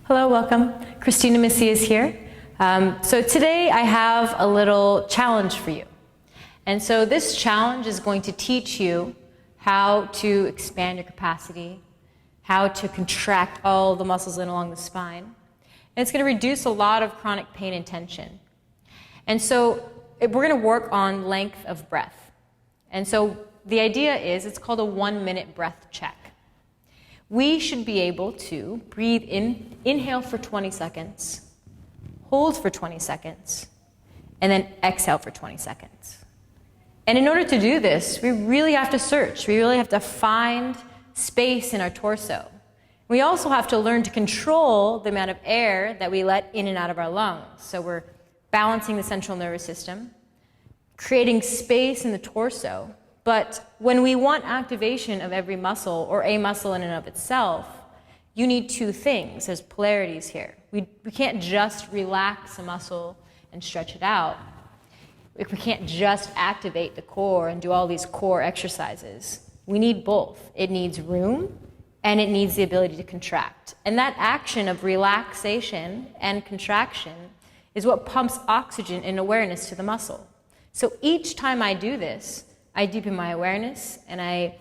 Hello, welcome. Kristina Macias here. So today I have a little challenge for you. And so this challenge is going to teach you how to expand your capacity, how to contract all the muscles in along the spine. And it's going to reduce a lot of chronic pain and tension. And so we're going to work on length of breath. And so the idea is it's called a 1-minute breath check. We should be able to breathe in, inhale for 20 seconds, hold for 20 seconds, and then exhale for 20 seconds. And in order to do this, we really have to search. We really have to find space in our torso. We also have to learn to control the amount of air that we let in and out of our lungs. So we're balancing the central nervous system, creating space in the torso. But when we want activation of every muscle, or a muscle in and of itself, you need two things. There's polarities here. We can't just relax a muscle and stretch it out. We can't just activate the core and do all these core exercises. We need both. It needs room, and it needs the ability to contract. And that action of relaxation and contraction is what pumps oxygen and awareness to the muscle. So each time I do this, I deepen my awareness, and I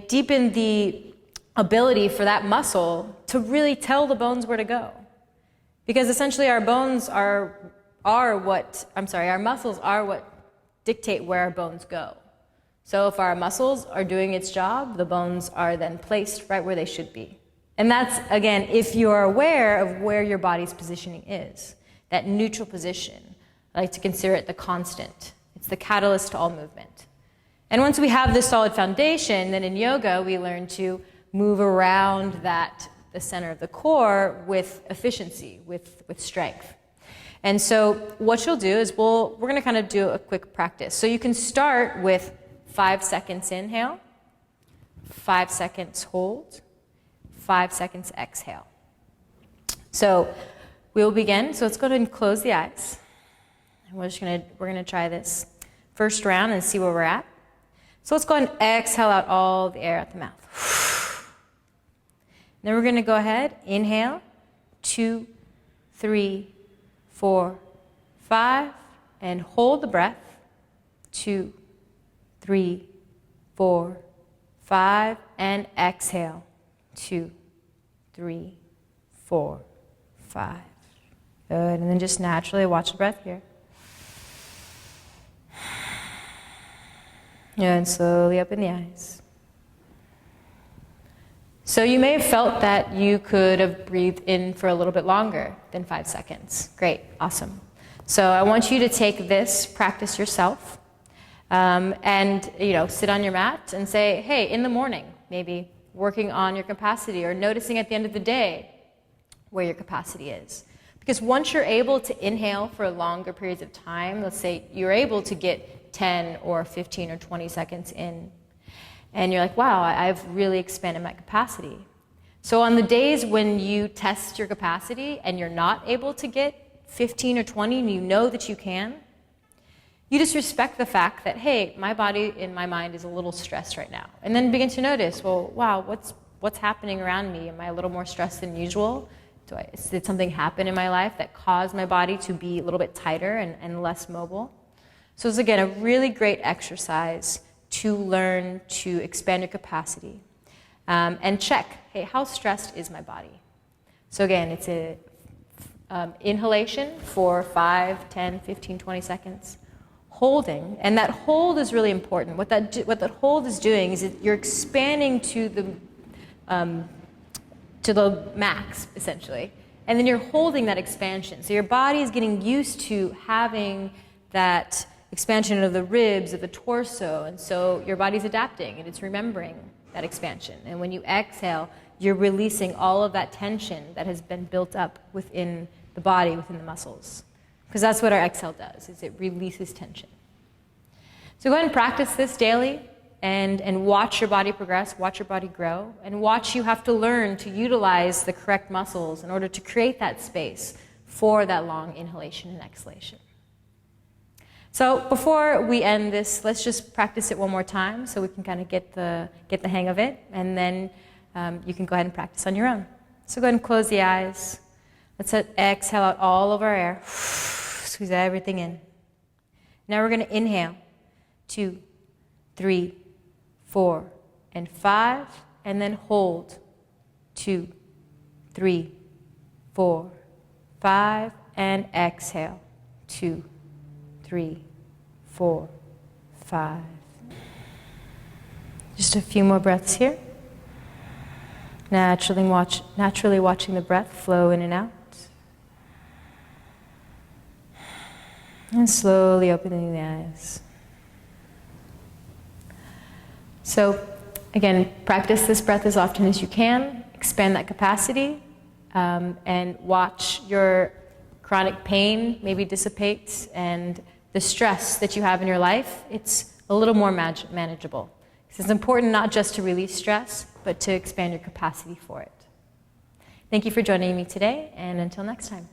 deepen the ability for that muscle to really tell the bones where to go. Because essentially our muscles are what dictate where our bones go. So if our muscles are doing its job, the bones are then placed right where they should be. And that's, again, if you're aware of where your body's positioning is, that neutral position. I like to consider it the constant. It's the catalyst to all movement. And once we have this solid foundation, then in yoga we learn to move around the center of the core with efficiency, with strength. And so what you'll do is we're going to kind of do a quick practice. So you can start with 5 seconds inhale, 5 seconds hold, 5 seconds exhale. So we'll begin. So let's go ahead and close the eyes. And we're going to try this first round and see where we're at. So let's go ahead and exhale out all the air out the mouth. Then we're going to go ahead, inhale, 2, 3, 4, 5, and hold the breath, 2, 3, 4, 5, and exhale, 2, 3, 4, 5. Good, and then just naturally watch the breath here. And slowly open the eyes. So you may have felt that you could have breathed in for a little bit longer than 5 seconds. Great, awesome. So I want you to take this, practice yourself, and sit on your mat and say, hey, in the morning, maybe working on your capacity or noticing at the end of the day where your capacity is. Because once you're able to inhale for longer periods of time, let's say you're able to get 10 or 15 or 20 seconds in, and you're like, wow, I've really expanded my capacity. So on the days when you test your capacity and you're not able to get 15 or 20 and you know that you can, you just respect the fact that, hey, my body and my mind is a little stressed right now. And then begin to notice, well, wow, what's happening around me? Am I a little more stressed than usual? Did something happen in my life that caused my body to be a little bit tighter and less mobile? So it's, again, a really great exercise to learn to expand your capacity and check, hey, how stressed is my body? So again, it's a inhalation for 5, 10, 15, 20 seconds, holding, and that hold is really important. What that hold is doing is you're expanding to the max, essentially, and then you're holding that expansion. So your body is getting used to having that expansion of the ribs, of the torso, and so your body's adapting and it's remembering that expansion. And when you exhale, you're releasing all of that tension that has been built up within the body, within the muscles. Because that's what our exhale does, is it releases tension. So go ahead and practice this daily and watch your body progress, watch your body grow, and watch you have to learn to utilize the correct muscles in order to create that space for that long inhalation and exhalation. So before we end this, let's just practice it one more time so we can kind of get the hang of it, and then you can go ahead and practice on your own. So go ahead and close the eyes. Let's exhale out all of our air. Squeeze everything in. Now we're going to inhale. 2, 3, 4, and 5. And then hold. 2, 3, 4, 5. And exhale. 2, 3, 4, 5. Just a few more breaths here. Naturally watching the breath flow in and out. And slowly opening the eyes. So, again, practice this breath as often as you can. Expand that capacity. And watch your chronic pain maybe dissipate. And the stress that you have in your life, it's a little more manageable. It's important not just to release stress, but to expand your capacity for it. Thank you for joining me today, and until next time.